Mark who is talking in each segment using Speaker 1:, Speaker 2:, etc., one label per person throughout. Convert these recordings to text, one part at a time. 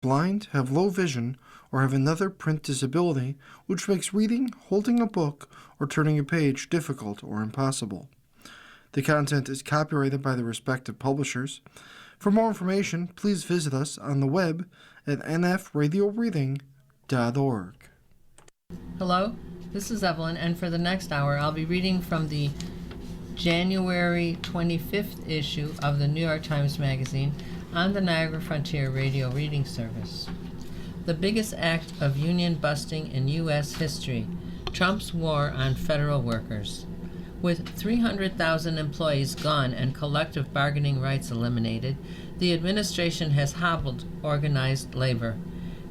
Speaker 1: blind, have low vision, or have another print disability which makes reading, holding a book, or turning a page difficult or impossible. The content is copyrighted by the respective publishers. For more information, please visit us on the web at nfradioreading.org.
Speaker 2: Hello, this is Evelyn, and for the next hour I'll be reading from the January 25th issue of the New York Times Magazine on the Niagara Frontier Radio Reading Service. The biggest act of union busting in U.S. history, Trump's war on federal workers. With 300,000 employees gone and collective bargaining rights eliminated, the administration has hobbled organized labor.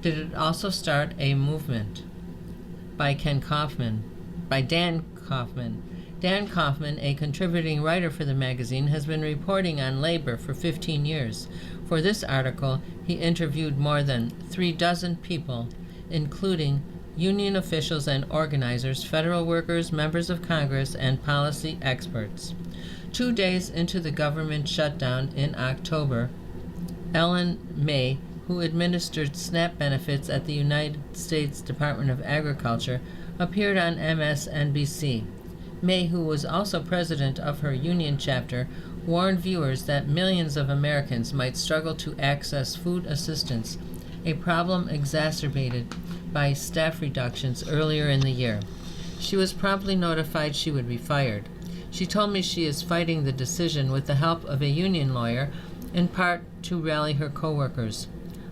Speaker 2: Did it also start a movement? By Dan Kaufman. Dan Kaufman, a contributing writer for the magazine, has been reporting on labor for 15 years. For this article, he interviewed more than 36 people, including union officials and organizers, federal workers, members of Congress, and policy experts. 2 days into the government shutdown in October, Ellen May, who administered SNAP benefits at the United States Department of Agriculture, appeared on MSNBC. May, who was also president of her union chapter, warned viewers that millions of Americans might struggle to access food assistance, a problem exacerbated by staff reductions earlier in the year. She was promptly notified she would be fired. She told me she is fighting the decision with the help of a union lawyer, in part to rally her coworkers.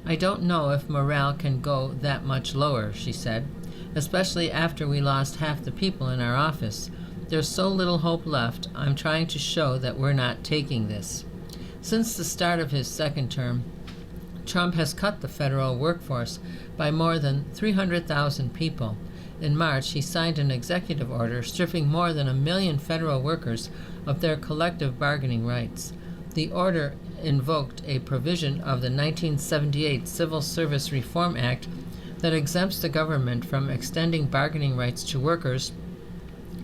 Speaker 2: I don't know if morale can go that much lower, she said, especially after we lost half the people in our office. There's so little hope left. I'm trying to show that we're not taking this. Since the start of his second term, Trump has cut the federal workforce by more than 300,000 people. In March, he signed an executive order stripping more than 1 million federal workers of their collective bargaining rights. The order invoked a provision of the 1978 Civil Service Reform Act that exempts the government from extending bargaining rights to workers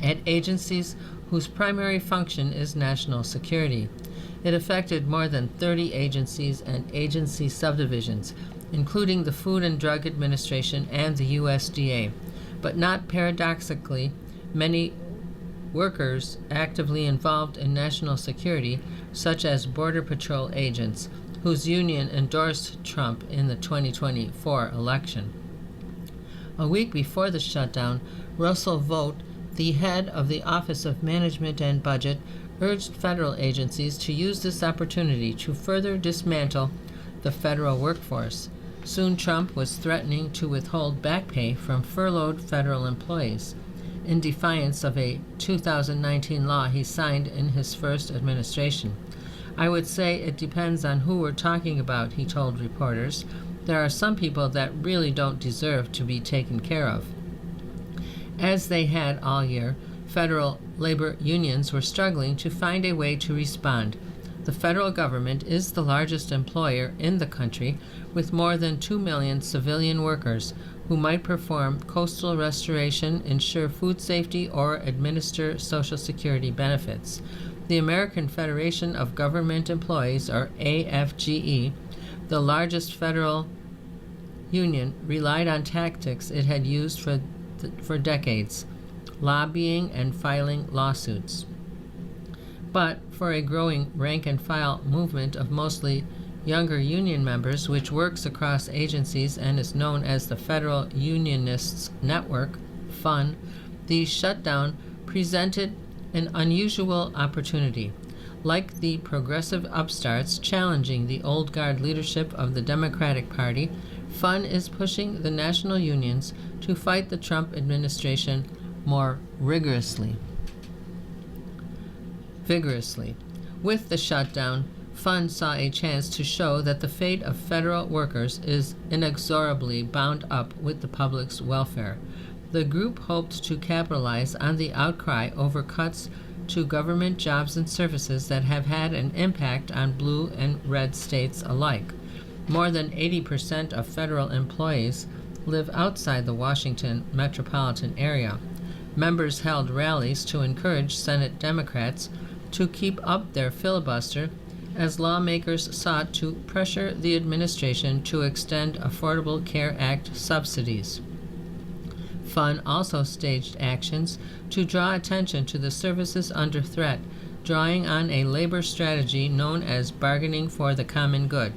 Speaker 2: at agencies whose primary function is national security. It affected more than 30 agencies and agency subdivisions, including the Food and Drug Administration and the USDA, but not paradoxically, many workers actively involved in national security, such as Border Patrol agents, whose union endorsed Trump in the 2024 election. A week before the shutdown, Russell Vought, the head of the Office of Management and Budget, urged federal agencies to use this opportunity to further dismantle the federal workforce. Soon Trump was threatening to withhold back pay from furloughed federal employees, in defiance of a 2019 law he signed in his first administration. I would say it depends on who we're talking about, he told reporters. There are some people that really don't deserve to be taken care of. As they had all year, federal labor unions were struggling to find a way to respond. The federal government is the largest employer in the country, with more than 2 million civilian workers who might perform coastal restoration, ensure food safety, or administer Social Security benefits. The American Federation of Government Employees, or AFGE, the largest federal union, relied on tactics it had used for decades, lobbying and filing lawsuits. But for a growing rank-and-file movement of mostly younger union members, which works across agencies and is known as the Federal Unionists Network, FUN, the shutdown presented an unusual opportunity. Like the progressive upstarts challenging the old guard leadership of the Democratic Party, FUN is pushing the national unions to fight the Trump administration more vigorously. With the shutdown, FUN saw a chance to show that the fate of federal workers is inexorably bound up with the public's welfare. The group hoped to capitalize on the outcry over cuts to government jobs and services that have had an impact on blue and red states alike. More than 80% of federal employees live outside the Washington metropolitan area. Members held rallies to encourage Senate Democrats to keep up their filibuster as lawmakers sought to pressure the administration to extend Affordable Care Act subsidies. FUN also staged actions to draw attention to the services under threat, drawing on a labor strategy known as bargaining for the common good.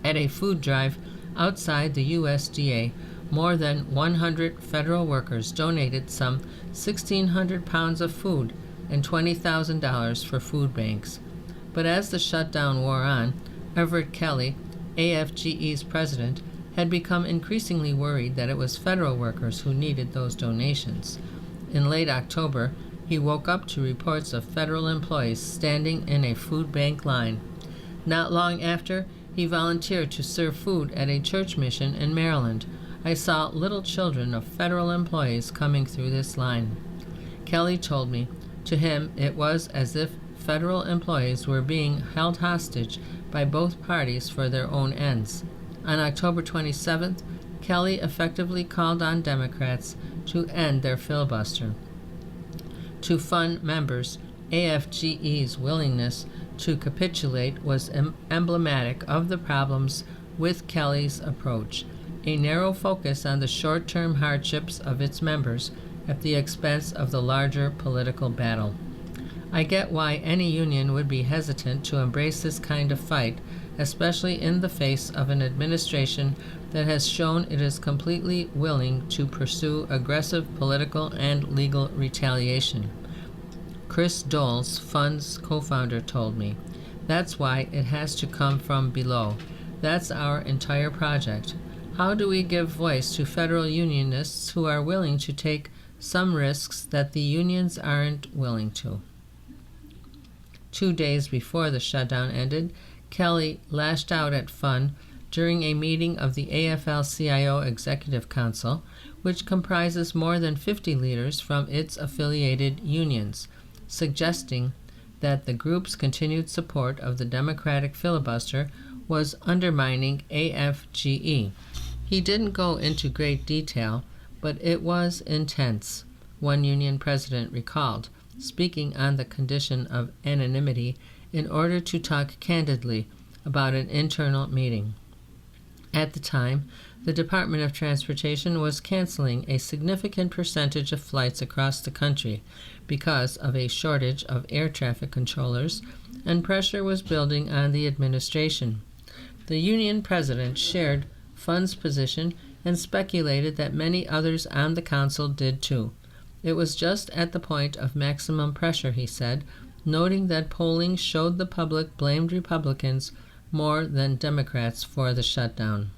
Speaker 2: At a food drive outside the USDA, more than 100 federal workers donated some 1,600 pounds of food and $20,000 for food banks. But as the shutdown wore on, Everett Kelly, AFGE's president, had become increasingly worried that it was federal workers who needed those donations. In late October, he woke up to reports of federal employees standing in a food bank line. Not long after, he volunteered to serve food at a church mission in Maryland. I saw little children of federal employees coming through this line. Kelly told me, to him it was as if federal employees were being held hostage by both parties for their own ends. On October 27th, Kelly effectively called on Democrats to end their filibuster. To FUN members, AFGE's willingness to capitulate was emblematic of the problems with Kelly's approach, a narrow focus on the short-term hardships of its members at the expense of the larger political battle. I get why any union would be hesitant to embrace this kind of fight, especially in the face of an administration that has shown it is completely willing to pursue aggressive political and legal retaliation. Chris Doles, FUN's co-founder, told me, "That's why it has to come from below. That's our entire project. How do we give voice to federal unionists who are willing to take some risks that the unions aren't willing to?" 2 days before the shutdown ended, Kelly lashed out at FUN during a meeting of the AFL-CIO Executive Council, which comprises more than 50 leaders from its affiliated unions, suggesting that the group's continued support of the Democratic filibuster was undermining AFGE. He didn't go into great detail, but it was intense, one union president recalled, speaking on the condition of anonymity in order to talk candidly about an internal meeting. At the time, the Department of Transportation was canceling a significant percentage of flights across the country because of a shortage of air traffic controllers, and pressure was building on the administration. The union president shared FUN's position and speculated that many others on the council did too. It was just at the point of maximum pressure, he said, noting that polling showed the public blamed Republicans more than Democrats for the shutdown.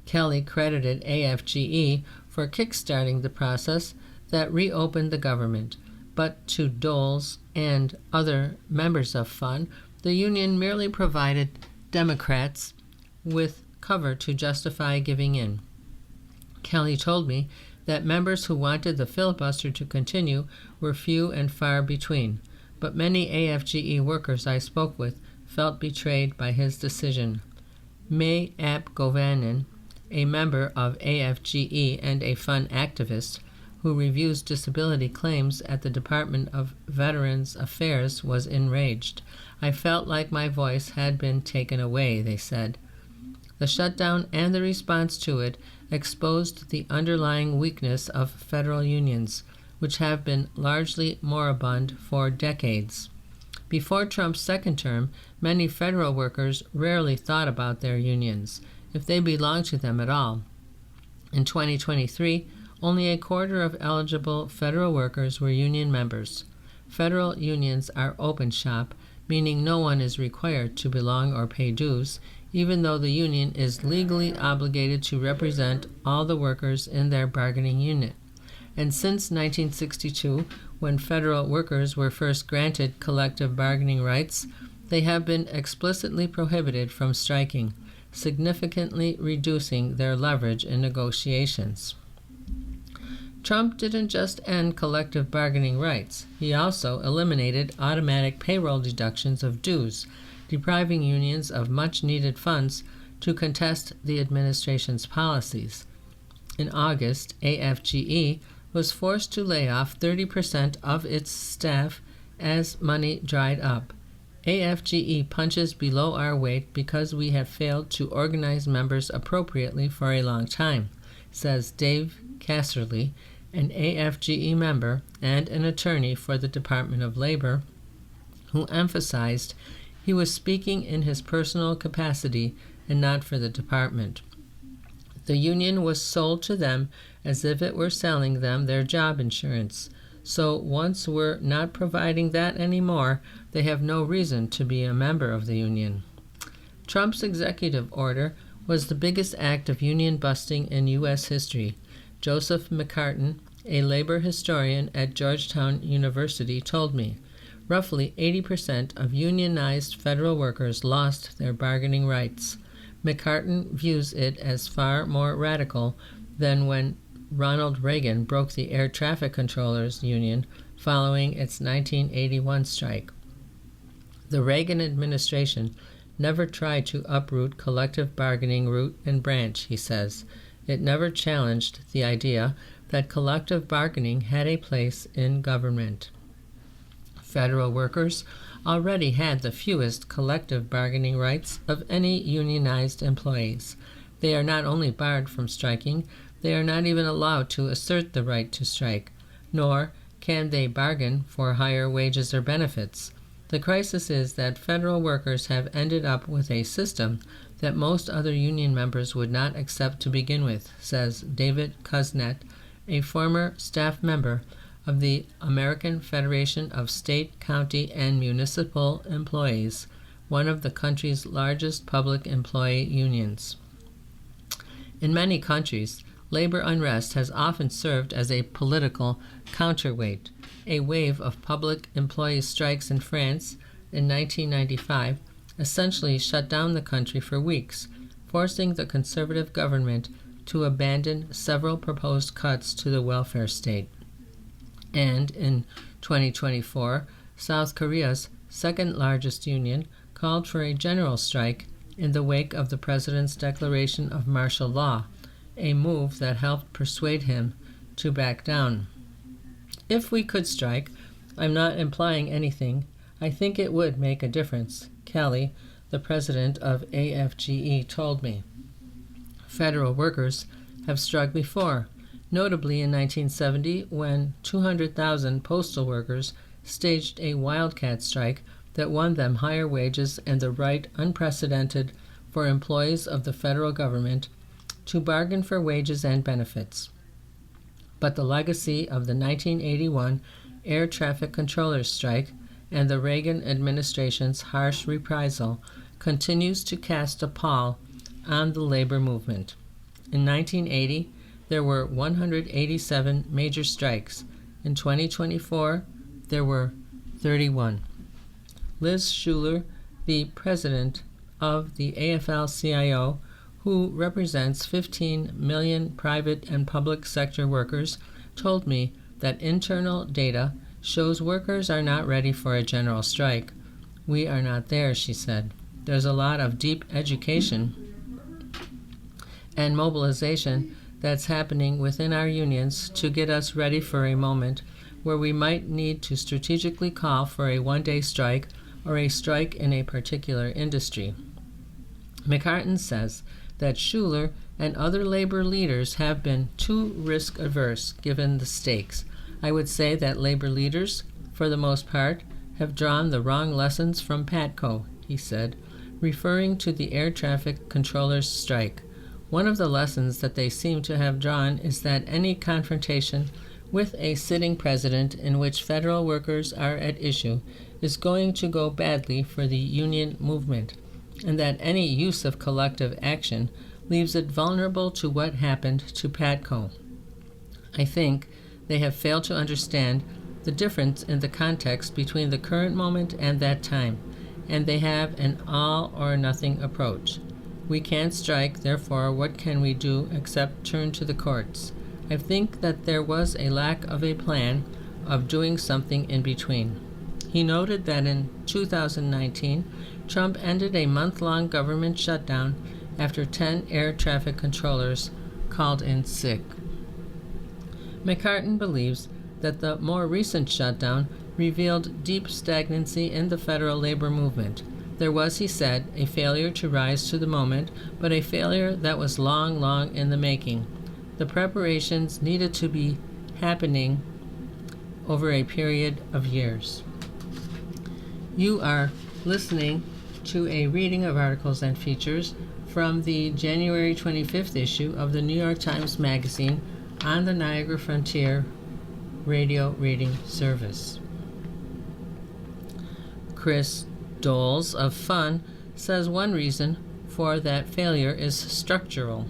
Speaker 2: Kelly credited AFGE for kickstarting the process that reopened the government, but to Doles and other members of FUN, the union merely provided Democrats with cover to justify giving in. Kelly told me that members who wanted the filibuster to continue were few and far between, but many AFGE workers I spoke with felt betrayed by his decision. May Ap Govanen, a member of AFGE and a FUN activist who reviews disability claims at the Department of Veterans Affairs, was enraged. "I felt like my voice had been taken away," they said. The shutdown and the response to it exposed the underlying weakness of federal unions, which have been largely moribund for decades. Before Trump's second term, many federal workers rarely thought about their unions, if they belonged to them at all. In 2023, only a quarter of eligible federal workers were union members. Federal unions are open shop, meaning no one is required to belong or pay dues, even though the union is legally obligated to represent all the workers in their bargaining unit. And since 1962, when federal workers were first granted collective bargaining rights, they have been explicitly prohibited from striking, significantly reducing their leverage in negotiations. Trump didn't just end collective bargaining rights. He also eliminated automatic payroll deductions of dues, depriving unions of much-needed funds to contest the administration's policies. In August, AFGE was forced to lay off 30% of its staff as money dried up. AFGE punches below our weight because we have failed to organize members appropriately for a long time, says Dave Casserly, an AFGE member and an attorney for the Department of Labor, who emphasized he was speaking in his personal capacity and not for the department. The union was sold to them as if it were selling them their job insurance. So once we're not providing that anymore, they have no reason to be a member of the union. Trump's executive order was the biggest act of union busting in U.S. history. Joseph McCartin, a labor historian at Georgetown University, told me. Roughly 80% of unionized federal workers lost their bargaining rights. McCartin views it as far more radical than when Ronald Reagan broke the Air Traffic Controllers Union following its 1981 strike. The Reagan administration never tried to uproot collective bargaining root and branch, he says. It never challenged the idea that collective bargaining had a place in government. Federal workers already had the fewest collective bargaining rights of any unionized employees. They are not only barred from striking, they are not even allowed to assert the right to strike, nor can they bargain for higher wages or benefits. The crisis is that federal workers have ended up with a system that most other union members would not accept to begin with, says David Kuznets, a former staff member of the American Federation of State, County, and Municipal Employees, one of the country's largest public employee unions. In many countries, labor unrest has often served as a political counterweight. A wave of public employee strikes in France in 1995 essentially shut down the country for weeks, forcing the conservative government to abandon several proposed cuts to the welfare state. And in 2024, South Korea's second-largest union called for a general strike in the wake of the president's declaration of martial law, a move that helped persuade him to back down. If we could strike, I'm not implying anything, I think it would make a difference, Kelly, the president of AFGE, told me. Federal workers have struck before, notably in 1970 when 200,000 postal workers staged a wildcat strike that won them higher wages and the right unprecedented for employees of the federal government to bargain for wages and benefits. But the legacy of the 1981 air traffic controllers strike and the Reagan administration's harsh reprisal continues to cast a pall on the labor movement. In 1980, there were 187 major strikes. In 2024, there were 31. Liz Schuler, the president of the AFL-CIO, who represents 15 million private and public sector workers, told me that internal data shows workers are not ready for a general strike. We are not there, she said. There's a lot of deep education and mobilization that's happening within our unions to get us ready for a moment where we might need to strategically call for a one-day strike or a strike in a particular industry. McCartin says that Schuler and other labor leaders have been too risk-averse given the stakes. I would say that labor leaders, for the most part, have drawn the wrong lessons from PATCO, he said, referring to the air traffic controllers' strike. One of the lessons that they seem to have drawn is that any confrontation with a sitting president in which federal workers are at issue is going to go badly for the union movement, and that any use of collective action leaves it vulnerable to what happened to PATCO. I think they have failed to understand the difference in the context between the current moment and that time, and they have an all-or-nothing approach. We can't strike, therefore what can we do except turn to the courts? I think that there was a lack of a plan of doing something in between. He noted that in 2019, Trump ended a month-long government shutdown after 10 air traffic controllers called in sick. McCartin believes that the more recent shutdown revealed deep stagnancy in the federal labor movement. There was, he said, a failure to rise to the moment, but a failure that was long, long in the making. The preparations needed to be happening over a period of years. You are listening to a reading of articles and features from the January 25th issue of the New York Times Magazine on the Niagara Frontier radio reading service. Chris Doles of Fun says one reason for that failure is structural.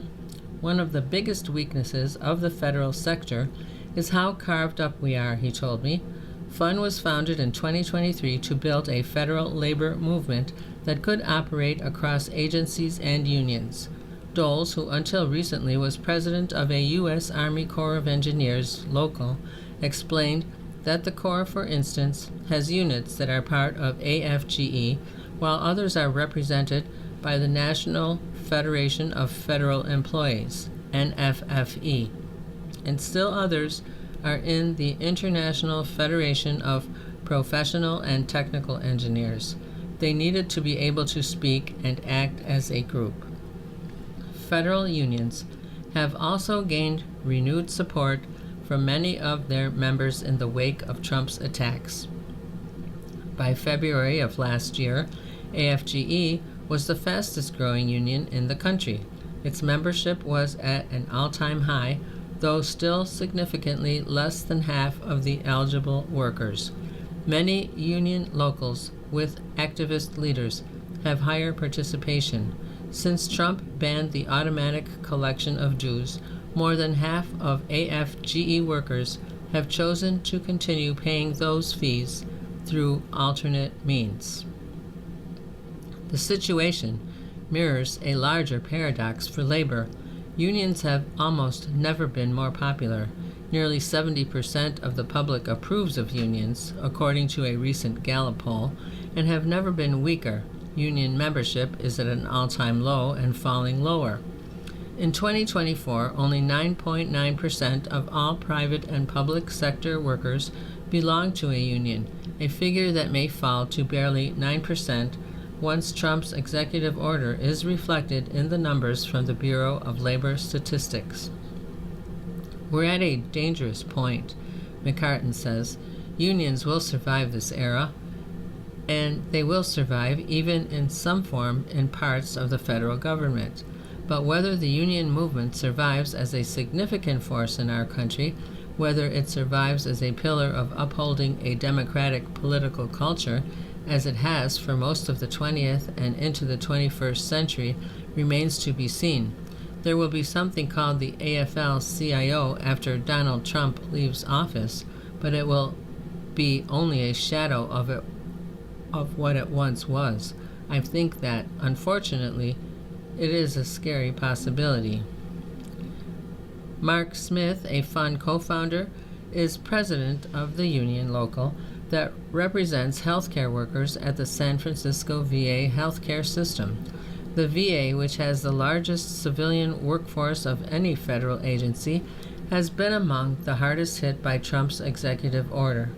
Speaker 2: One of the biggest weaknesses of the federal sector is how carved up we are, he told me. Fun was founded in 2023 to build a federal labor movement that could operate across agencies and unions. Doles, who until recently was president of a U.S. Army Corps of Engineers local, explained that the Corps, for instance, has units that are part of AFGE, while others are represented by the National Federation of Federal Employees, NFFE, and still others are in the International Federation of Professional and Technical Engineers. They needed to be able to speak and act as a group. Federal unions have also gained renewed support from many of their members in the wake of Trump's attacks. By February of last year, AFGE was the fastest growing union in the country. Its membership was at an all-time high, though still significantly less than half of the eligible workers. Many union locals with activist leaders have higher participation. Since Trump banned the automatic collection of dues, more than half of AFGE workers have chosen to continue paying those fees through alternate means. The situation mirrors a larger paradox for labor. Unions have almost never been more popular. Nearly 70% of the public approves of unions, according to a recent Gallup poll, and have never been weaker. Union membership is at an all-time low and falling lower. In 2024, only 9.9% of all private and public sector workers belong to a union, a figure that may fall to barely 9% once Trump's executive order is reflected in the numbers from the Bureau of Labor Statistics. We're at a dangerous point, McCartan says. Unions will survive this era, and they will survive even in some form in parts of the federal government. But whether the union movement survives as a significant force in our country, whether it survives as a pillar of upholding a democratic political culture, as it has for most of the 20th and into the 21st century, remains to be seen. There will be something called the AFL-CIO after Donald Trump leaves office, but it will be only a shadow of what it once was. I think that, unfortunately, it is a scary possibility. Mark Smith, a Fund co-founder, is president of the union local that represents healthcare workers at the San Francisco VA healthcare system. The VA, which has the largest civilian workforce of any federal agency, has been among the hardest hit by Trump's executive order.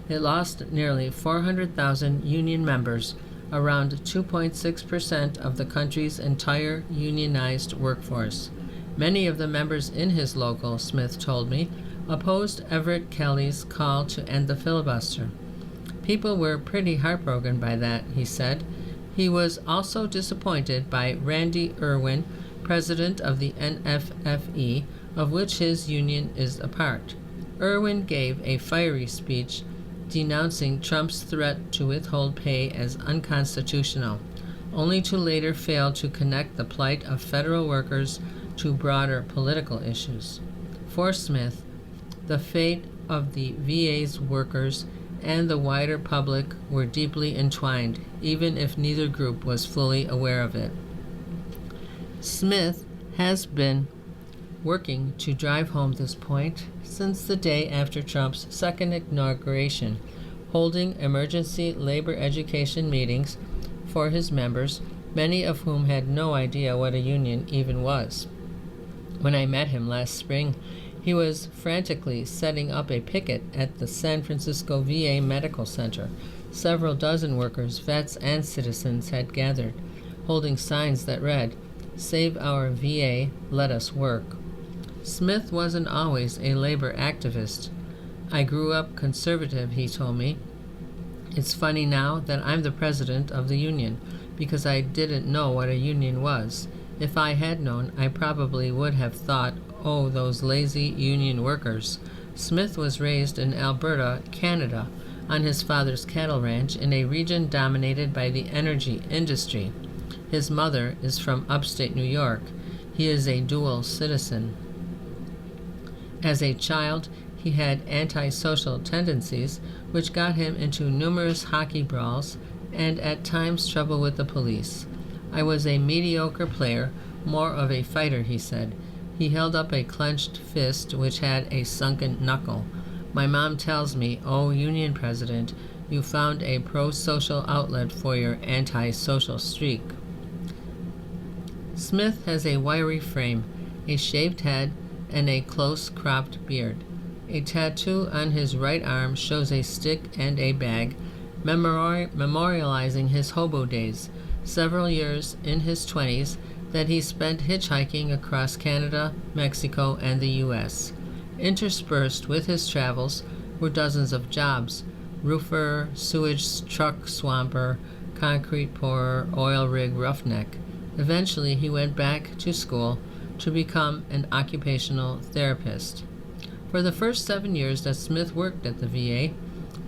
Speaker 2: It lost nearly 400,000 union members, around 2.6% of the country's entire unionized workforce. Many of the members in his local, Smith told me, opposed Everett Kelly's call to end the filibuster. People were pretty heartbroken by that, he said. He was also disappointed by Randy Irwin, president of the NFFE, of which his union is a part. Irwin gave a fiery speech denouncing Trump's threat to withhold pay as unconstitutional, only to later fail to connect the plight of federal workers to broader political issues. For Smith, the fate of the VA's workers and the wider public were deeply entwined, even if neither group was fully aware of it. Smith has been working to drive home this point since the day after Trump's second inauguration, holding emergency labor education meetings for his members, many of whom had no idea what a union even was. When I met him last spring, He was frantically setting up a picket at the San Francisco VA Medical Center. Several dozen workers, vets, and citizens had gathered, holding signs that read, "Save our VA, let us work." Smith wasn't always a labor activist. "I grew up conservative," he told me. "It's funny now that I'm the president of the union, because I didn't know what a union was. If I had known, I probably would have thought, oh, those lazy union workers." Smith was raised in Alberta, Canada, on his father's cattle ranch in a region dominated by the energy industry. His mother is from upstate New York. He is a dual citizen. As a child, he had antisocial tendencies, which got him into numerous hockey brawls and at times trouble with the police. "I was a mediocre player, more of a fighter," he said. He held up a clenched fist which had a sunken knuckle. "My mom tells me, oh, Union President, you found a pro-social outlet for your anti-social streak." Smith has a wiry frame, a shaved head, and a close-cropped beard. A tattoo on his right arm shows a stick and a bag, memorializing his hobo days, several years in his 20s that he spent hitchhiking across Canada, Mexico, and the U.S. Interspersed with his travels were dozens of jobs: roofer, sewage truck swamper, concrete pourer, oil rig roughneck. Eventually, he went back to school to become an occupational therapist. For the first 7 years that Smith worked at the VA,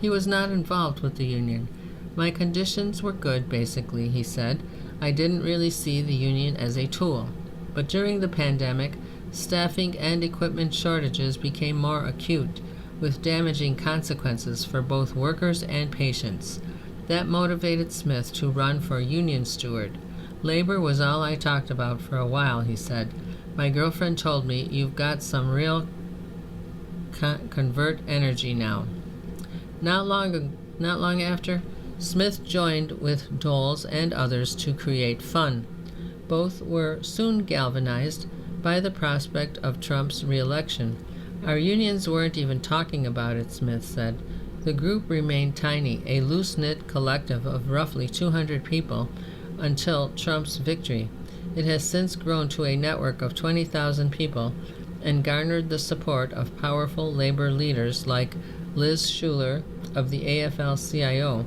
Speaker 2: he was not involved with the union. "My conditions were good, basically," he said. "I didn't really see the union as a tool." But during the pandemic, staffing and equipment shortages became more acute, with damaging consequences for both workers and patients. That motivated Smith to run for union steward. "Labor was all I talked about for a while," he said. "My girlfriend told me, you've got some real convert energy now." Not long after, Smith joined with Doles and others to create Fun. Both were soon galvanized by the prospect of Trump's re-election. "Our unions weren't even talking about it," Smith said. The group remained tiny, a loose-knit collective of roughly 200 people, until Trump's victory. It has since grown to a network of 20,000 people and garnered the support of powerful labor leaders like Liz Schuler of the AFL-CIO,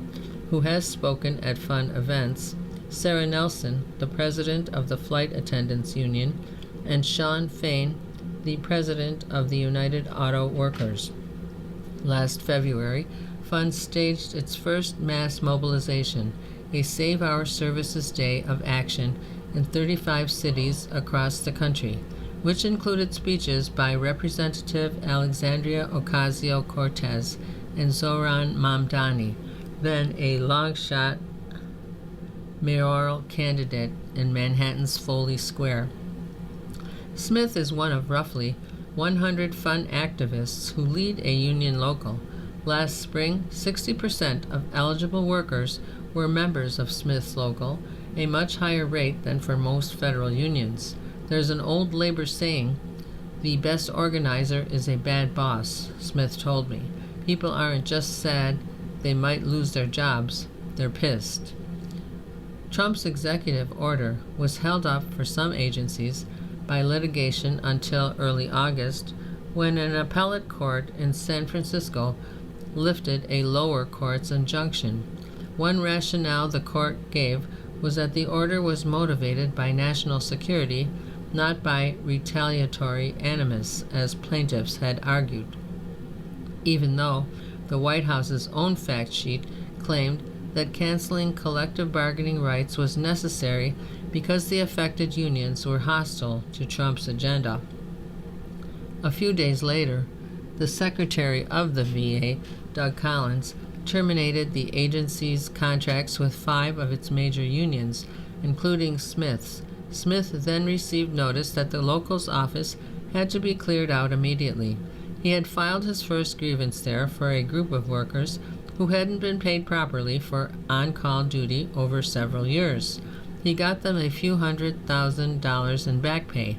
Speaker 2: who has spoken at Fun events, Sarah Nelson, the president of the Flight Attendants Union, and Sean Fain, the president of the United Auto Workers. Last February, Fun staged its first mass mobilization, a Save Our Services Day of action in 35 cities across the country, which included speeches by Representative Alexandria Ocasio-Cortez and Zohran Mamdani, then a long-shot mayoral candidate in Manhattan's Foley Square. Smith is one of roughly 100 Fun activists who lead a union local. Last spring, 60% of eligible workers were members of Smith's local, a much higher rate than for most federal unions. There's an old labor saying, "The best organizer is a bad boss," Smith told me. People aren't just sad they might lose their jobs, they're pissed. Trump's executive order was held up for some agencies by litigation until early August, when an appellate court in San Francisco lifted a lower court's injunction. One rationale the court gave was that the order was motivated by national security, not by retaliatory animus, as plaintiffs had argued, even though the White House's own fact sheet claimed that canceling collective bargaining rights was necessary because the affected unions were hostile to Trump's agenda. A few days later, the Secretary of the VA, Doug Collins, terminated the agency's contracts with 5 of its major unions, including Smith's. Smith then received notice that the local's office had to be cleared out immediately. He had filed his first grievance there for a group of workers who hadn't been paid properly for on-call duty over several years. He got them a few $100,000 in back pay.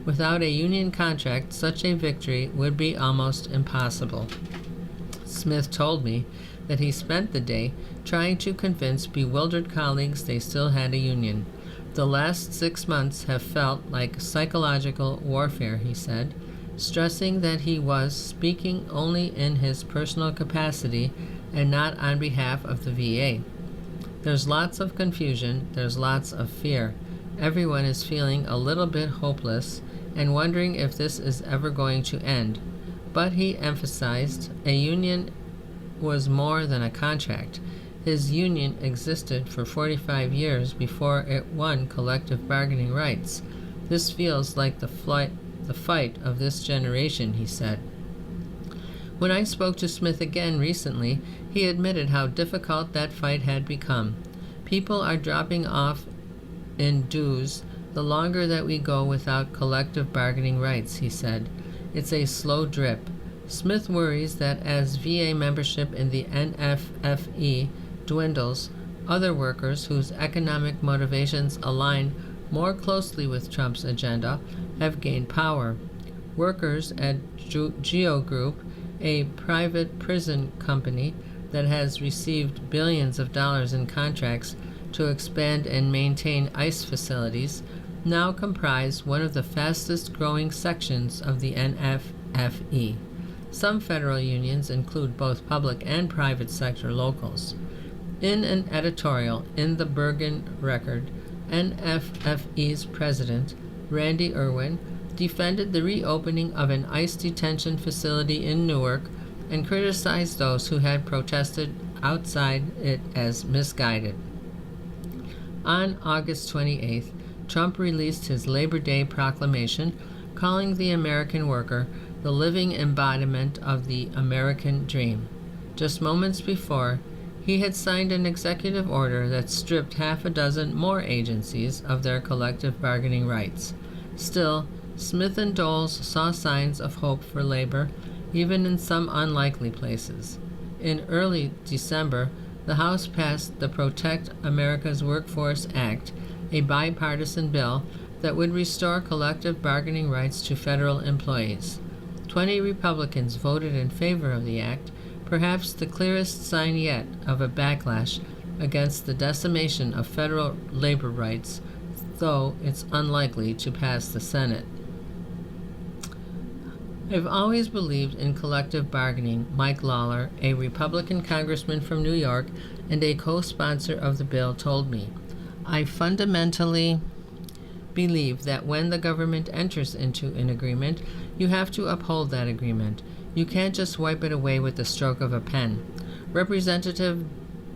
Speaker 2: Without a union contract, such a victory would be almost impossible. Smith told me that he spent the day trying to convince bewildered colleagues they still had a union. The last 6 months have felt like psychological warfare, he said, stressing that he was speaking only in his personal capacity and not on behalf of the VA. There's lots of confusion, there's lots of fear. Everyone is feeling a little bit hopeless and wondering if this is ever going to end. But he emphasized a union was more than a contract. His union existed for 45 years before it won collective bargaining rights. This feels like the fight of this generation, he said. When I spoke to Smith again recently, he admitted how difficult that fight had become. People are dropping off in dues the longer that we go without collective bargaining rights, he said. It's a slow drip. Smith worries that as VA membership in the NFFE dwindles, other workers whose economic motivations align more closely with Trump's agenda have gained power. Workers at Geo Group, a private prison company that has received billions of dollars in contracts to expand and maintain ICE facilities, now comprise one of the fastest growing sections of the NFFE. Some federal unions include both public and private sector locals. In an editorial in the Bergen Record, NFFE's president, Randy Irwin, defended the reopening of an ICE detention facility in Newark and criticized those who had protested outside it as misguided. On August 28th, Trump released his Labor Day proclamation, calling the American worker the living embodiment of the American dream. Just moments before, he had signed an executive order that stripped half a dozen more agencies of their collective bargaining rights. Still, Smith and Doles saw signs of hope for labor, even in some unlikely places. In early December, the House passed the Protect America's Workforce Act, a bipartisan bill that would restore collective bargaining rights to federal employees. 20 Republicans voted in favor of the act, perhaps the clearest sign yet of a backlash against the decimation of federal labor rights, though it's unlikely to pass the Senate. I've always believed in collective bargaining, Mike Lawler, a Republican congressman from New York and a co-sponsor of the bill, told me. I fundamentally believe that when the government enters into an agreement, you have to uphold that agreement. You can't just wipe it away with the stroke of a pen. Representative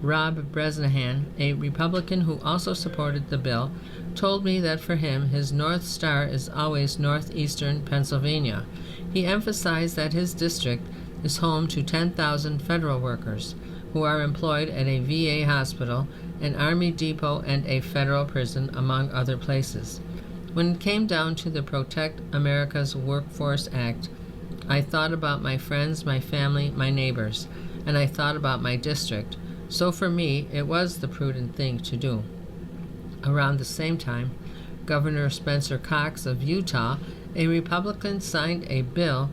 Speaker 2: Rob Bresnahan, a Republican who also supported the bill, told me that for him, his North Star is always northeastern Pennsylvania. He emphasized that his district is home to 10,000 federal workers who are employed at a VA hospital, an Army depot, and a federal prison, among other places. When it came down to the Protect America's Workforce Act, I thought about my friends, my family, my neighbors, and I thought about my district. So for me, it was the prudent thing to do. Around the same time, Governor Spencer Cox of Utah, a Republican, signed a bill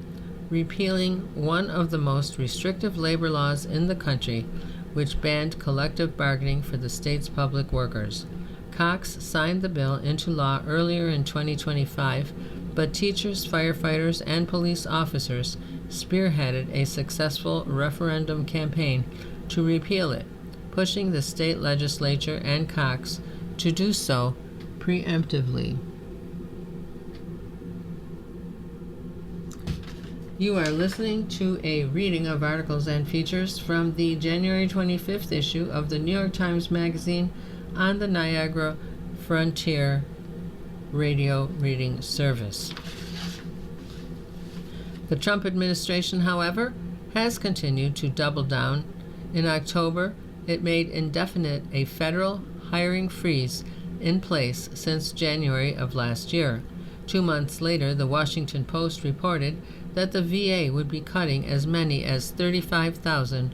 Speaker 2: repealing one of the most restrictive labor laws in the country, which banned collective bargaining for the state's public workers. Cox signed the bill into law earlier in 2025, but teachers, firefighters, and police officers spearheaded a successful referendum campaign to repeal it, pushing the state legislature and Cox to do so preemptively. You are listening to a reading of articles and features from the January 25th issue of the New York Times Magazine on the Niagara Frontier Radio Reading Service. The Trump administration, however, has continued to double down. In October, it made indefinite a federal hiring freeze in place since January of last year. 2 months later, the Washington Post reported that the VA would be cutting as many as 35,000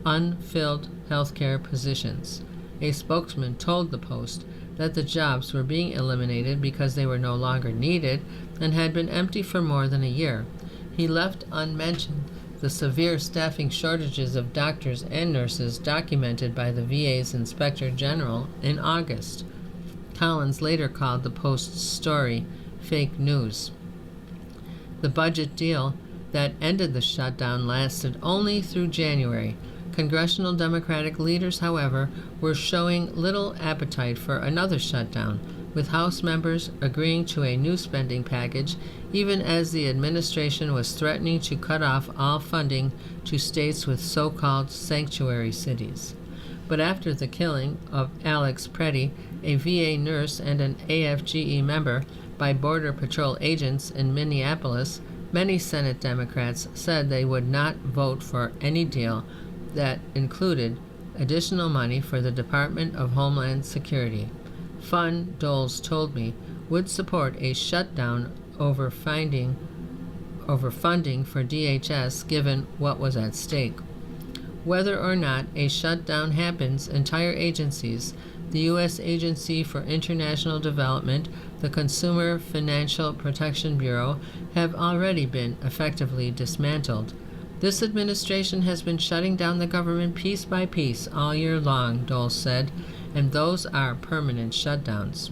Speaker 2: unfilled healthcare positions. A spokesman told the Post that the jobs were being eliminated because they were no longer needed and had been empty for more than a year. He left unmentioned the severe staffing shortages of doctors and nurses documented by the VA's Inspector General in August. Collins later called the Post's story fake news. The budget deal that ended the shutdown lasted only through January. Congressional Democratic leaders, however, were showing little appetite for another shutdown, with House members agreeing to a new spending package, even as the administration was threatening to cut off all funding to states with so-called sanctuary cities. But after the killing of Alex Preddy, a VA nurse and an AFGE member, by Border Patrol agents in Minneapolis, many Senate Democrats said they would not vote for any deal that included additional money for the Department of Homeland Security. Fun, Doles told me, would support a shutdown over funding for DHS given what was at stake. Whether or not a shutdown happens, entire agencies, the U.S. Agency for International Development, the Consumer Financial Protection Bureau, have already been effectively dismantled. This administration has been shutting down the government piece by piece all year long, Doles said, and those are permanent shutdowns.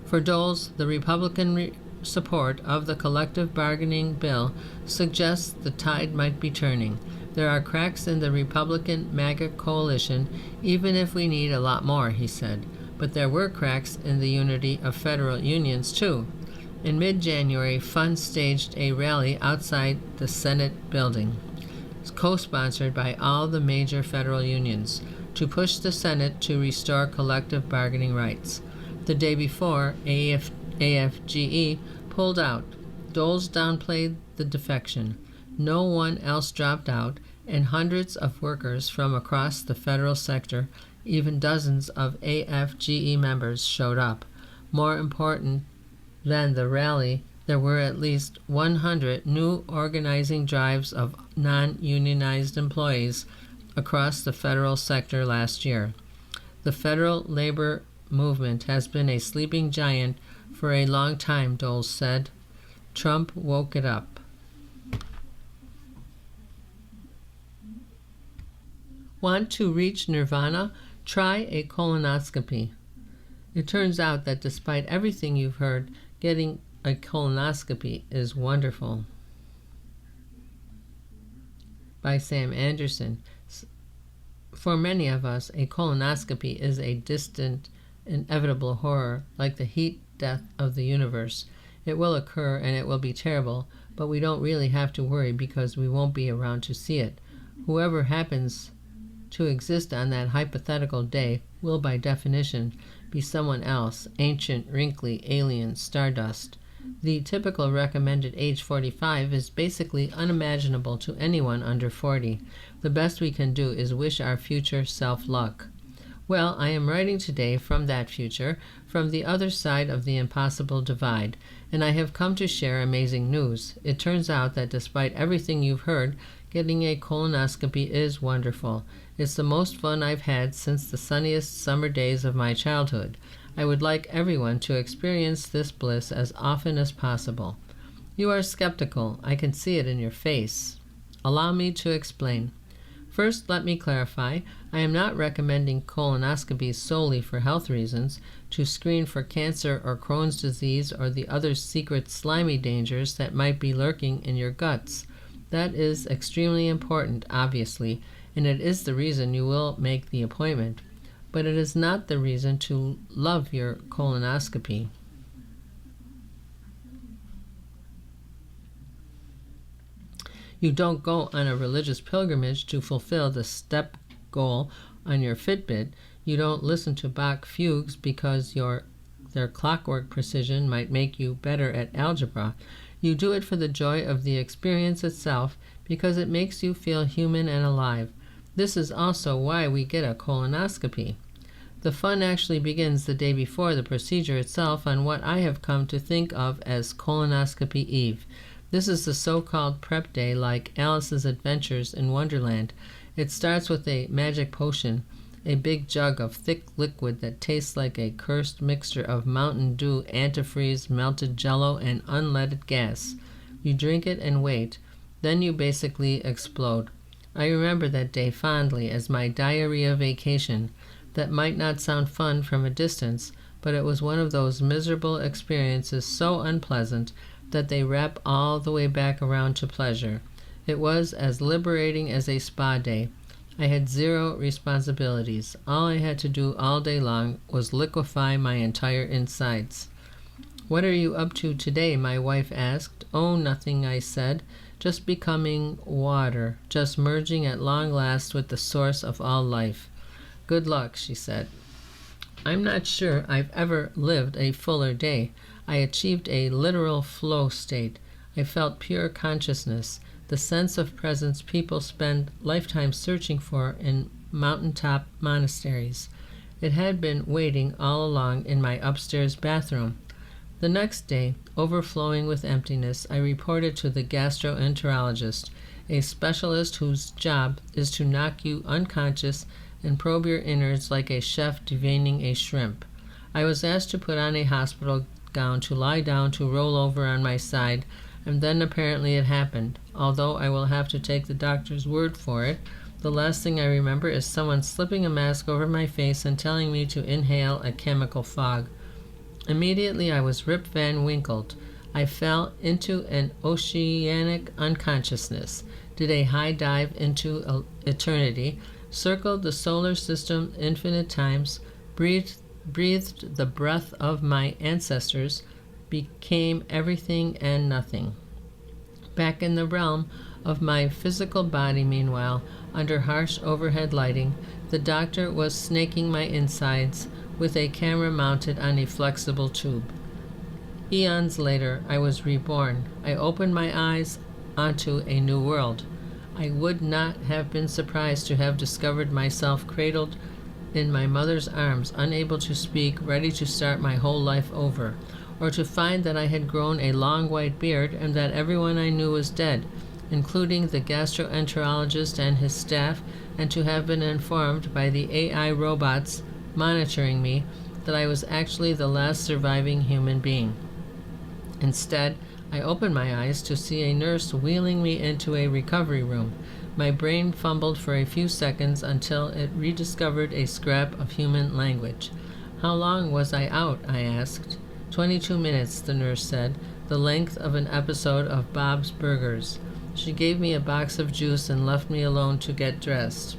Speaker 2: For Doles, the Republican support of the collective bargaining bill suggests the tide might be turning. There are cracks in the Republican MAGA coalition, even if we need a lot more, he said. But there were cracks in the unity of federal unions, too. In mid-January, Fun staged a rally outside the Senate building, co-sponsored by all the major federal unions, to push the Senate to restore collective bargaining rights. The day before, AFGE pulled out. Doles downplayed the defection. No one else dropped out, and hundreds of workers from across the federal sector, even dozens of AFGE members, showed up. More important than the rally, there were at least 100 new organizing drives of non-unionized employees across the federal sector last year. The federal labor movement has been a sleeping giant for a long time, Doles said. Trump woke it up. Want to reach nirvana? Try a colonoscopy. It turns out that despite everything you've heard, getting a colonoscopy is wonderful. By Sam Anderson. For many of us, a colonoscopy is a distant, inevitable horror, like the heat death of the universe. It will occur and it will be terrible, but we don't really have to worry because we won't be around to see it. Whoever happens to exist on that hypothetical day will, by definition, be someone else, ancient, wrinkly, alien, stardust. The typical recommended age 45 is basically unimaginable to anyone under 40. The best we can do is wish our future self luck. Well, I am writing today from that future, from the other side of the impossible divide, and I have come to share amazing news. It turns out that despite everything you've heard, getting a colonoscopy is wonderful. It's the most fun I've had since the sunniest summer days of my childhood. I would like everyone to experience this bliss as often as possible. You are skeptical. I can see it in your face. Allow me to explain. First, let me clarify. I am not recommending colonoscopies solely for health reasons, to screen for cancer or Crohn's disease or the other secret slimy dangers that might be lurking in your guts. That is extremely important, obviously, and it is the reason you will make the appointment. But it is not the reason to love your colonoscopy. You don't go on a religious pilgrimage to fulfill the step goal on your Fitbit. You don't listen to Bach fugues because their clockwork precision might make you better at algebra. You do it for the joy of the experience itself because it makes you feel human and alive. This is also why we get a colonoscopy. The fun actually begins the day before the procedure itself on what I have come to think of as Colonoscopy Eve. This is the so-called prep day like Alice's Adventures in Wonderland. It starts with a magic potion. a big jug of thick liquid that tastes like a cursed mixture of Mountain Dew, antifreeze, melted jello, and unleaded gas. You drink it and wait. Then you basically explode. I remember that day fondly as my diarrhea vacation. That might not sound fun from a distance, but it was one of those miserable experiences so unpleasant that they wrap all the way back around to pleasure. It was as liberating as a spa day. I had zero responsibilities. All I had to do all day long was liquefy my entire insides. "What are you up to today?" my wife asked. "Oh, nothing," I said. "Just becoming water, just merging at long last with the source of all life." "Good luck," she said. I'm not sure I've ever lived a fuller day. I achieved a literal flow state. I felt pure consciousness, the sense of presence people spend lifetimes searching for in mountaintop monasteries. It had been waiting all along in my upstairs bathroom. The next day, overflowing with emptiness, I reported to the gastroenterologist, a specialist whose job is to knock you unconscious and probe your innards like a chef deveining a shrimp. I was asked to put on a hospital gown, to lie down, to roll over on my side, and then apparently it happened. Although I will have to take the doctor's word for it, the last thing I remember is someone slipping a mask over my face and telling me to inhale a chemical fog. Immediately I was Rip Van Winkled. I fell into an oceanic unconsciousness, did a high dive into eternity, circled the solar system infinite times, breathed the breath of my ancestors, became everything and nothing. Back in the realm of my physical body, meanwhile, under harsh overhead lighting, the doctor was snaking my insides with a camera mounted on a flexible tube. Eons later, I was reborn. I opened my eyes onto a new world. I would not have been surprised to have discovered myself cradled in my mother's arms, unable to speak, ready to start my whole life over, or to find that I had grown a long white beard and that everyone I knew was dead, including the gastroenterologist and his staff, and to have been informed by the AI robots monitoring me that I was actually the last surviving human being. Instead, I opened my eyes to see a nurse wheeling me into a recovery room. My brain fumbled for a few seconds until it rediscovered a scrap of human language. "How long was I out?" I asked. 22 minutes, the nurse said, the length of an episode of Bob's Burgers. She gave me a box of juice and left me alone to get dressed.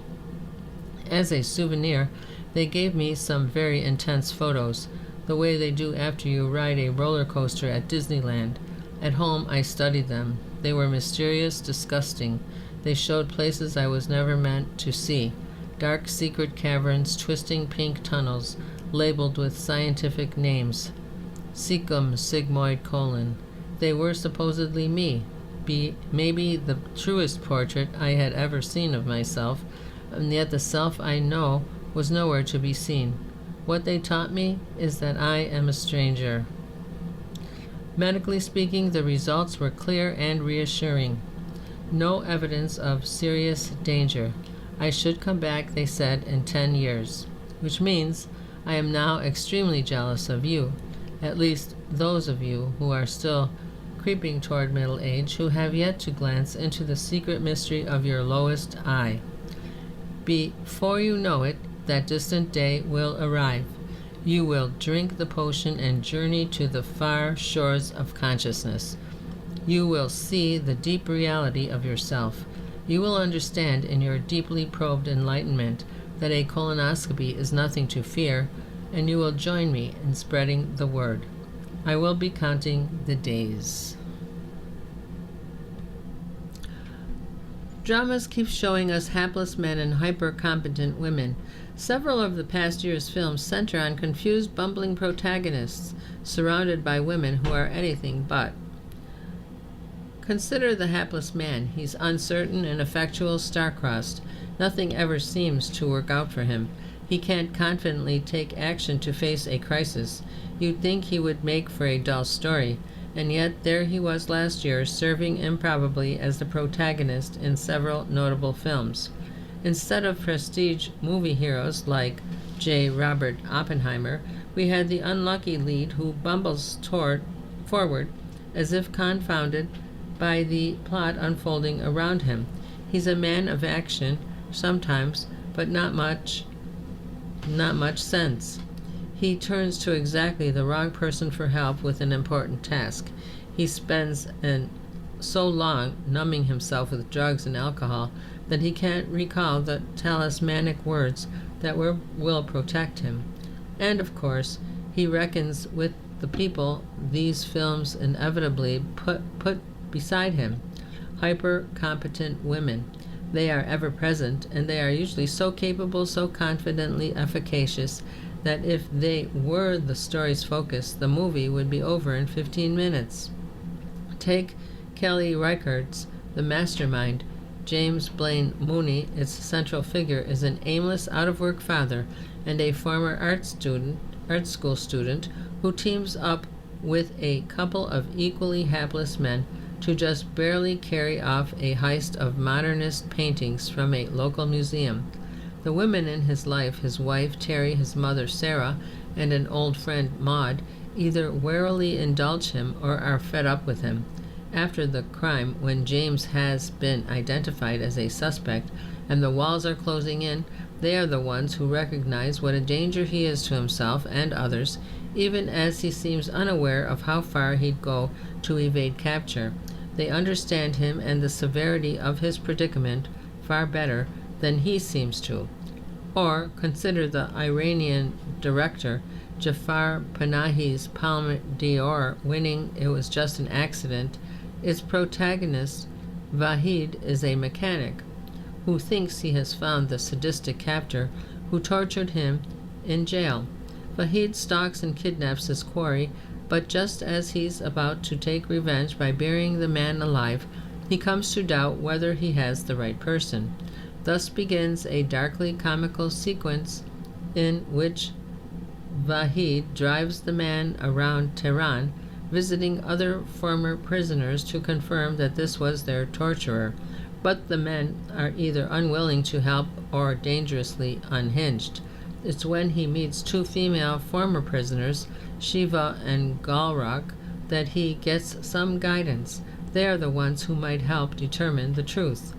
Speaker 2: As a souvenir, they gave me some very intense photos, the way they do after you ride a roller coaster at Disneyland. At home, I studied them. They were mysterious, disgusting. They showed places I was never meant to see. Dark, secret caverns, twisting pink tunnels, labeled with scientific names. Cecum sigmoid colon. They were supposedly me, maybe the truest portrait I had ever seen of myself, and yet the self I know was nowhere to be seen. What they taught me is that I am a stranger. Medically speaking, the results were clear and reassuring. No evidence of serious danger. I should come back, they said, in 10 years, which means I am now extremely jealous of you, at least those of you who are still creeping toward middle age, who have yet to glance into the secret mystery of your lowest I. Before you know it, that distant day will arrive. You will drink the potion and journey to the far shores of consciousness. You will see the deep reality of yourself. You will understand in your deeply probed enlightenment that a colonoscopy is nothing to fear, and you will join me in spreading the word. I will be counting the days. Dramas keep showing us hapless men and hyper-competent women. Several of the past year's films center on confused, bumbling protagonists surrounded by women who are anything but. Consider the hapless man. He's uncertain, ineffectual, star-crossed. Nothing ever seems to work out for him. He can't confidently take action to face a crisis. You'd think he would make for a dull story, and yet there he was last year, serving improbably as the protagonist in several notable films. Instead of prestige movie heroes like J. Robert Oppenheimer, we had the unlucky lead who bumbles forward as if confounded by the plot unfolding around him. He's a man of action, sometimes, but not much sense. He turns to exactly the wrong person for help with an important task. He spends so long numbing himself with drugs and alcohol that he can't recall the talismanic words that will protect him. And of course, he reckons with the people these films inevitably put beside him. Hyper-competent women. They are ever present, and they are usually so capable, so confidently efficacious, that if they were the story's focus, the movie would be over in 15 minutes. Take Kelly Reichardt's The Mastermind. James Blaine Mooney, its central figure, is an aimless, out-of-work father and a former art school student who teams up with a couple of equally hapless men to just barely carry off a heist of modernist paintings from a local museum. The women in his life, his wife Terry, his mother Sarah, and an old friend Maud, either warily indulge him or are fed up with him. After the crime, when James has been identified as a suspect and the walls are closing in, they are the ones who recognize what a danger he is to himself and others, even as he seems unaware of how far he'd go to evade capture. They understand him and the severity of his predicament far better than he seems to. Or consider the Iranian director Jafar Panahi's Palme d'Or winning It Was Just an Accident. Its protagonist, Vahid, is a mechanic who thinks he has found the sadistic captor who tortured him in jail. Vahid stalks and kidnaps his quarry, but just as he's about to take revenge by burying the man alive, he comes to doubt whether he has the right person. Thus begins a darkly comical sequence in which Vahid drives the man around Tehran, visiting other former prisoners to confirm that this was their torturer, but the men are either unwilling to help or dangerously unhinged. It's when he meets two female former prisoners, Shiva and Galrak, that he gets some guidance. They are the ones who might help determine the truth.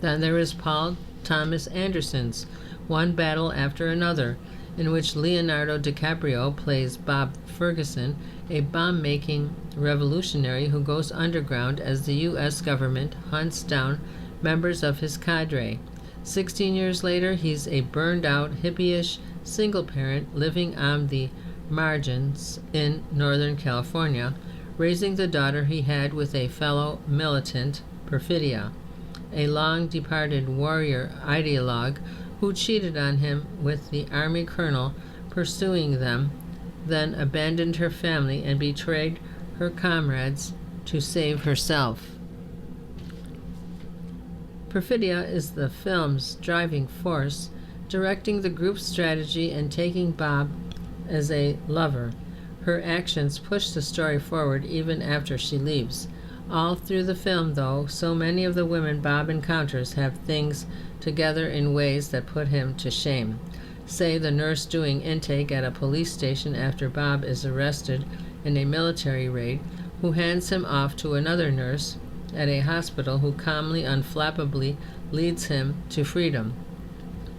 Speaker 2: Then there is Paul Thomas Anderson's One Battle After Another, in which Leonardo DiCaprio plays Bob Ferguson, a bomb-making revolutionary who goes underground as the U.S. government hunts down members of his cadre. 16 years later, he's a burned-out, hippie-ish single parent living on the margins in Northern California, raising the daughter he had with a fellow militant, Perfidia, a long-departed warrior ideologue who cheated on him with the army colonel pursuing them, then abandoned her family and betrayed her comrades to save herself. Perfidia is the film's driving force, directing the group's strategy and taking Bob as a lover. Her actions push the story forward even after she leaves. All through the film, though, so many of the women Bob encounters have things together in ways that put him to shame. Say the nurse doing intake at a police station after Bob is arrested in a military raid, who hands him off to another nurse at a hospital who calmly, unflappably leads him to freedom.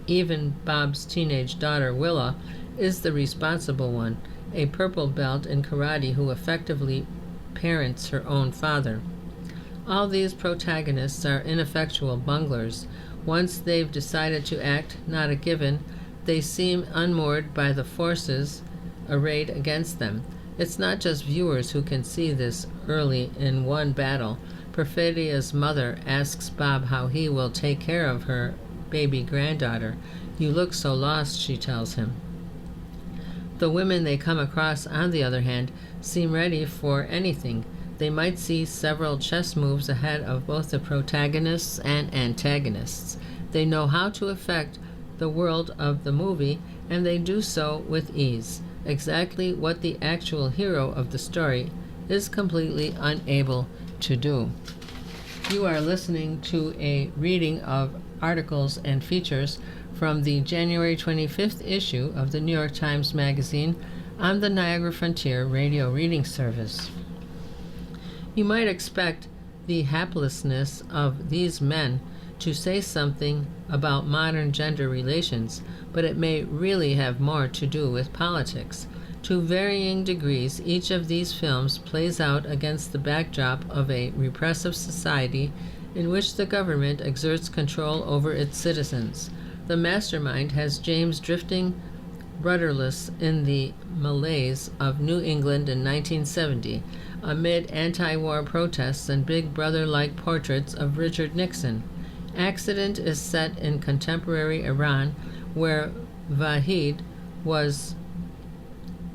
Speaker 2: Even Bob's teenage daughter, Willa, is the responsible one, a purple belt in karate who effectively parents her own father. All these protagonists are ineffectual bunglers. Once they've decided to act, not a given, they seem unmoored by the forces arrayed against them. It's not just viewers who can see this early in one battle. Perfidia's mother asks Bob how he will take care of her baby granddaughter. "You look so lost," she tells him. The women they come across, on the other hand, seem ready for anything. They might see several chess moves ahead of both the protagonists and antagonists. They know how to affect the world of the movie, and they do so with ease, exactly what the actual hero of the story is completely unable to do. You are listening to a reading of articles and features from the January 25th issue of the New York Times Magazine on the Niagara Frontier Radio Reading Service. You might expect the haplessness of these men to say something about modern gender relations, but it may really have more to do with politics. To varying degrees, each of these films plays out against the backdrop of a repressive society in which the government exerts control over its citizens. The mastermind has James drifting rudderless in the malaise of New England in 1970, amid anti-war protests and Big Brother-like portraits of Richard Nixon. Accident is set in contemporary Iran, where Vahid was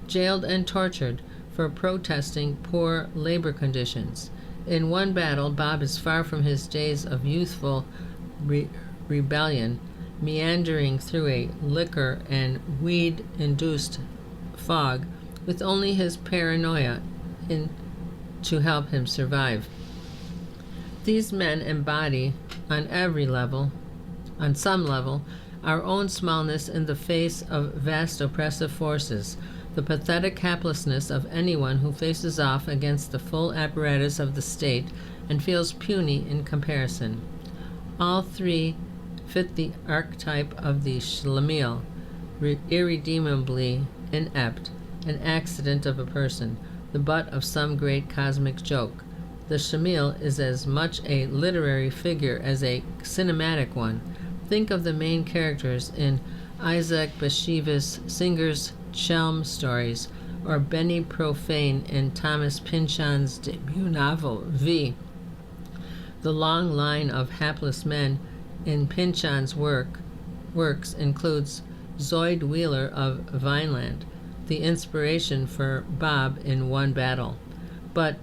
Speaker 2: jailed and tortured for protesting poor labor conditions. In one battle, Bob is far from his days of youthful rebellion, meandering through a liquor and weed-induced fog, with only his paranoia to help him survive. These men embody, on some level, our own smallness in the face of vast oppressive forces, the pathetic haplessness of anyone who faces off against the full apparatus of the state and feels puny in comparison. All three fit the archetype of the schlemiel, irredeemably inept, an accident of a person, the butt of some great cosmic joke. The schlemiel is as much a literary figure as a cinematic one. Think of the main characters in Isaac Bashevis Singer's Chelm stories, or Benny Profane in Thomas Pynchon's debut novel, V. The long line of hapless men in Pynchon's works includes Zoid Wheeler of Vineland, the inspiration for Bob in One Battle. But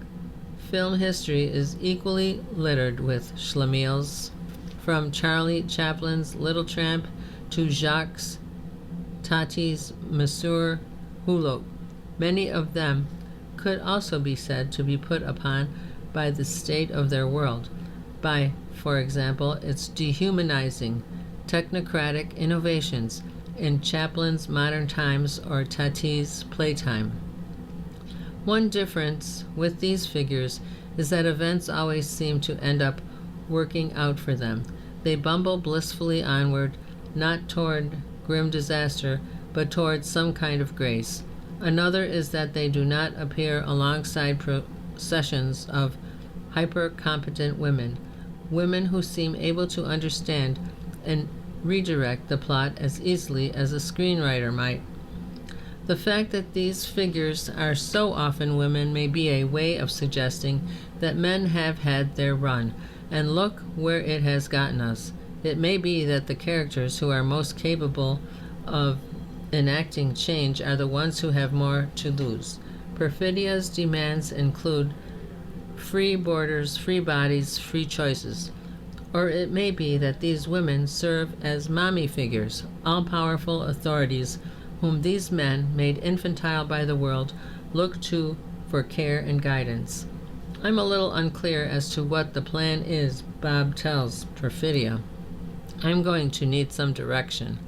Speaker 2: film history is equally littered with schlemiels, from Charlie Chaplin's Little Tramp to Jacques Tati's Monsieur Hulot. Many of them could also be said to be put upon by the state of their world, by, for example, its dehumanizing, technocratic innovations in Chaplin's Modern Times or Tati's Playtime. One difference with these figures is that events always seem to end up working out for them. They bumble blissfully onward, not toward grim disaster, but toward some kind of grace. Another is that they do not appear alongside processions of hyper-competent women who seem able to understand and redirect the plot as easily as a screenwriter might. The fact that these figures are so often women may be a way of suggesting that men have had their run, and look where it has gotten us. It may be that the characters who are most capable of enacting change are the ones who have more to lose. Perfidia's demands include free borders, free bodies, free choices. Or it may be that these women serve as mommy figures, all-powerful authorities whom these men, made infantile by the world, look to for care and guidance. I'm a little unclear as to what the plan is, Bob tells Perfidia. I'm going to need some direction.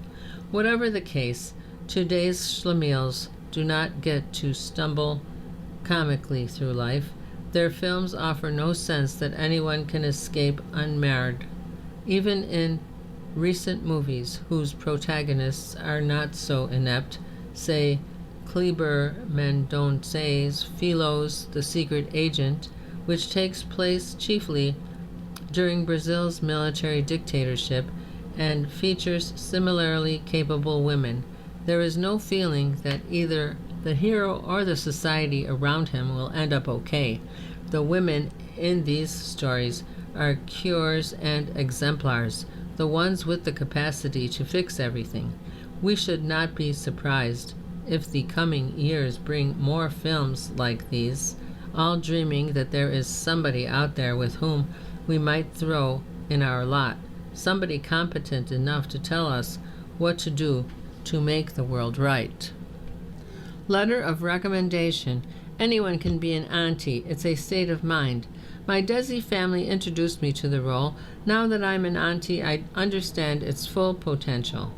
Speaker 2: Whatever the case, today's schlemiels do not get to stumble comically through life. Their films offer no sense that anyone can escape unmarred, even in recent movies whose protagonists are not so inept, say Kleber Mendonce's Philo's The Secret Agent, which takes place chiefly during Brazil's military dictatorship and features similarly capable women. There is no feeling that either the hero or the society around him will end up okay. The women in these stories are cures and exemplars, the ones with the capacity to fix everything. We should not be surprised if the coming years bring more films like these, all dreaming that there is somebody out there with whom we might throw in our lot, somebody competent enough to tell us what to do to make the world right. Letter of recommendation Anyone can be an auntie. It's a state of mind. My Desi family introduced me to the role. Now that I'm an auntie, I understand its full potential.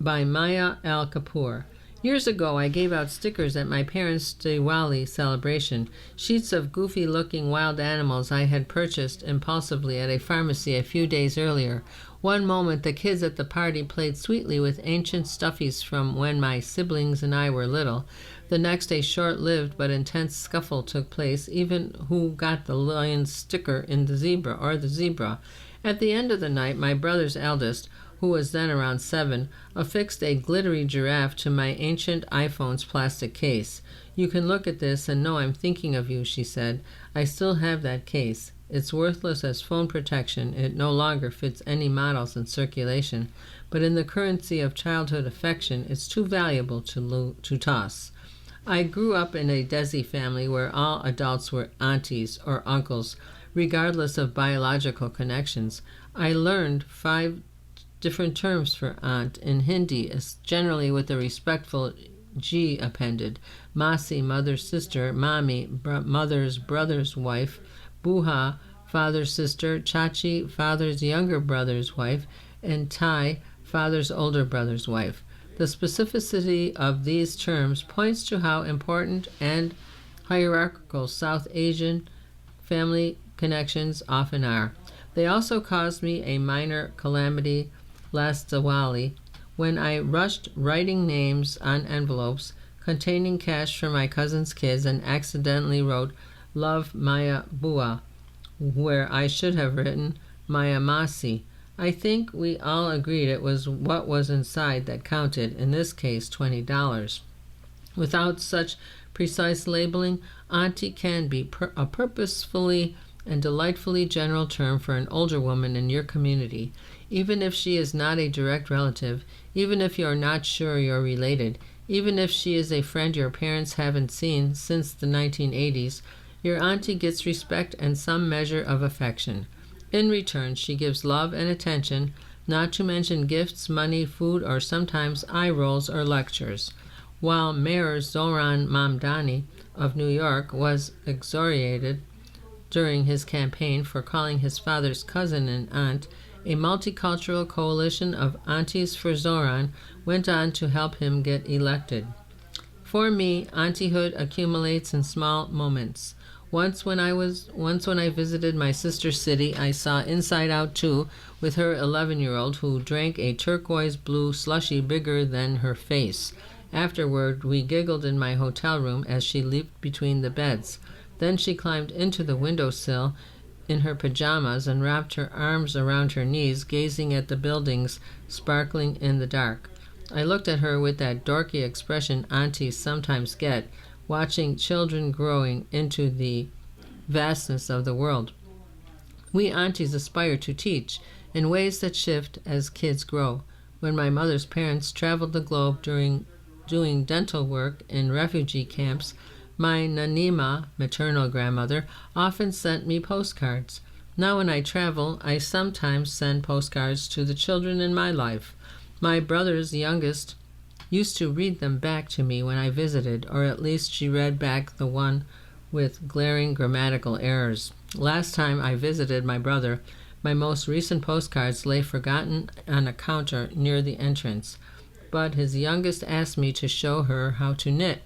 Speaker 2: By Maya Al Kapoor. Years ago, I gave out stickers at my parents' Diwali celebration, sheets of goofy-looking wild animals I had purchased impulsively at a pharmacy a few days earlier. One moment, the kids at the party played sweetly with ancient stuffies from when my siblings and I were little. The next, a short-lived but intense scuffle took place, even who got the lion's sticker in the zebra. At the end of the night, my brother's eldest, who was then around 7, affixed a glittery giraffe to my ancient iPhone's plastic case. "You can look at this and know I'm thinking of you," she said. "I still have that case. It's worthless as phone protection. It no longer fits any models in circulation. But in the currency of childhood affection, it's too valuable to toss." I grew up in a Desi family where all adults were aunties or uncles, regardless of biological connections. I learned 5 different terms for aunt in Hindi, generally with a respectful G appended. Masi, mother's sister; Mami, mother's brother's wife; Buha, father's sister; Chachi, father's younger brother's wife; and Tai, father's older brother's wife. The specificity of these terms points to how important and hierarchical South Asian family connections often are. They also caused me a minor calamity last Diwali when I rushed writing names on envelopes containing cash for my cousin's kids and accidentally wrote "Love Maya Bua," where I should have written Maya Masi. I think we all agreed it was what was inside that counted, in this case $20. Without such precise labeling, auntie can be a purposefully and delightfully general term for an older woman in your community, even if she is not a direct relative, even if you are not sure you're related, even if she is a friend your parents haven't seen since the 1980s, your auntie gets respect and some measure of affection. In return, she gives love and attention, not to mention gifts, money, food, or sometimes eye rolls or lectures. While Mayor Zoran Mamdani of New York was excoriated during his campaign for calling his father's cousin an aunt, a multicultural coalition of aunties for Zoran went on to help him get elected. For me, auntyhood accumulates in small moments. Once when I visited my sister's city, I saw Inside Out 2 with her 11-year-old who drank a turquoise blue slushie bigger than her face. Afterward, we giggled in my hotel room as she leaped between the beds. Then she climbed into the windowsill in her pajamas and wrapped her arms around her knees, gazing at the buildings sparkling in the dark. I looked at her with that dorky expression aunties sometimes get, watching children growing into the vastness of the world. We aunties aspire to teach in ways that shift as kids grow. When my mother's parents traveled the globe doing dental work in refugee camps, my Nanima, maternal grandmother, often sent me postcards. Now when I travel, I sometimes send postcards to the children in my life. My brother's youngest used to read them back to me when I visited, or at least she read back the one with glaring grammatical errors. Last time I visited my brother, my most recent postcards lay forgotten on a counter near the entrance, but his youngest asked me to show her how to knit.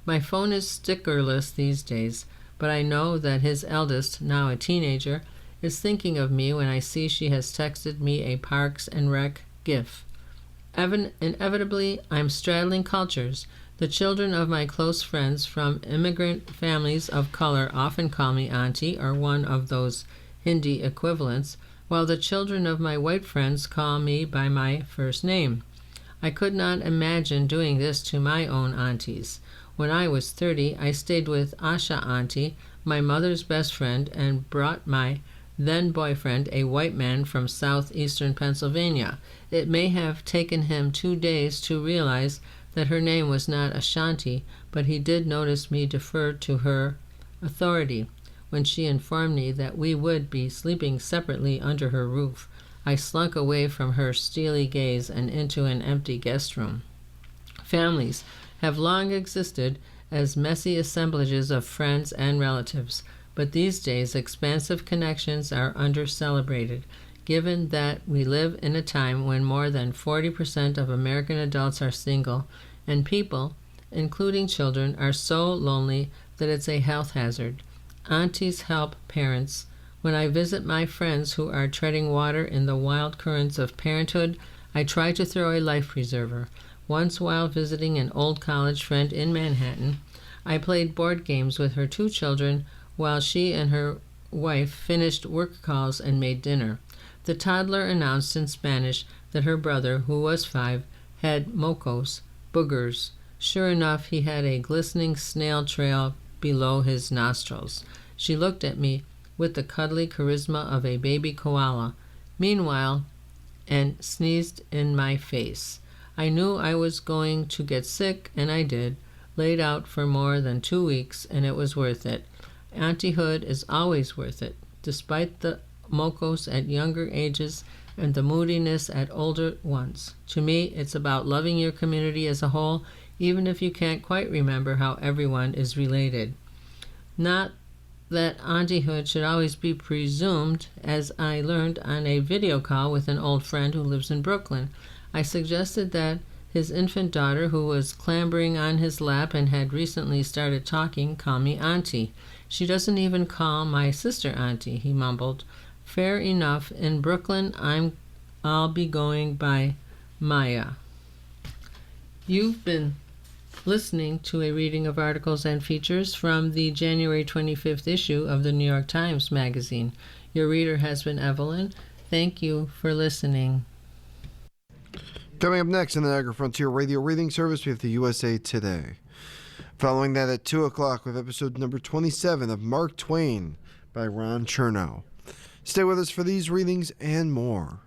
Speaker 2: My phone is stickerless these days, but I know that his eldest, now a teenager, is thinking of me when I see she has texted me a Parks and Rec gif. Inevitably, I'm straddling cultures. The children of my close friends from immigrant families of color often call me auntie or one of those Hindi equivalents, while the children of my white friends call me by my first name. I could not imagine doing this to my own aunties. When I was 30, I stayed with Asha Auntie, my mother's best friend, and brought my then-boyfriend, a white man from southeastern Pennsylvania. It may have taken him 2 days to realize that her name was not Ashanti, but he did notice me defer to her authority. When she informed me that we would be sleeping separately under her roof, I slunk away from her steely gaze and into an empty guest room. Families have long existed as messy assemblages of friends and relatives. But these days, expansive connections are under-celebrated, given that we live in a time when more than 40% of American adults are single, and people, including children, are so lonely that it's a health hazard. Aunties help parents. When I visit my friends who are treading water in the wild currents of parenthood, I try to throw a life preserver. Once, while visiting an old college friend in Manhattan, I played board games with her 2 children while she and her wife finished work calls and made dinner. The toddler announced in Spanish that her brother, who was 5, had mocos, boogers. Sure enough, he had a glistening snail trail below his nostrils. She looked at me with the cuddly charisma of a baby koala, meanwhile, and sneezed in my face. I knew I was going to get sick, and I did. Laid out for more than 2 weeks, and it was worth it. Auntyhood is always worth it, despite the mocos at younger ages and the moodiness at older ones. To me, it's about loving your community as a whole, even if you can't quite remember how everyone is related. Not that auntyhood should always be presumed, as I learned on a video call with an old friend who lives in Brooklyn. I suggested that his infant daughter, who was clambering on his lap and had recently started talking, call me auntie. She doesn't even call my sister auntie, he mumbled. Fair enough. In Brooklyn, I'll be going by Maya. You've been listening to a reading of articles and features from the January 25th issue of the New York Times Magazine. Your reader has been Evelyn. Thank you for listening.
Speaker 1: Coming up next in the Niagara Frontier Radio Reading Service, we have the USA Today. Following that at 2 o'clock with episode number 27 of Mark Twain by Ron Chernow. Stay with us for these readings and more.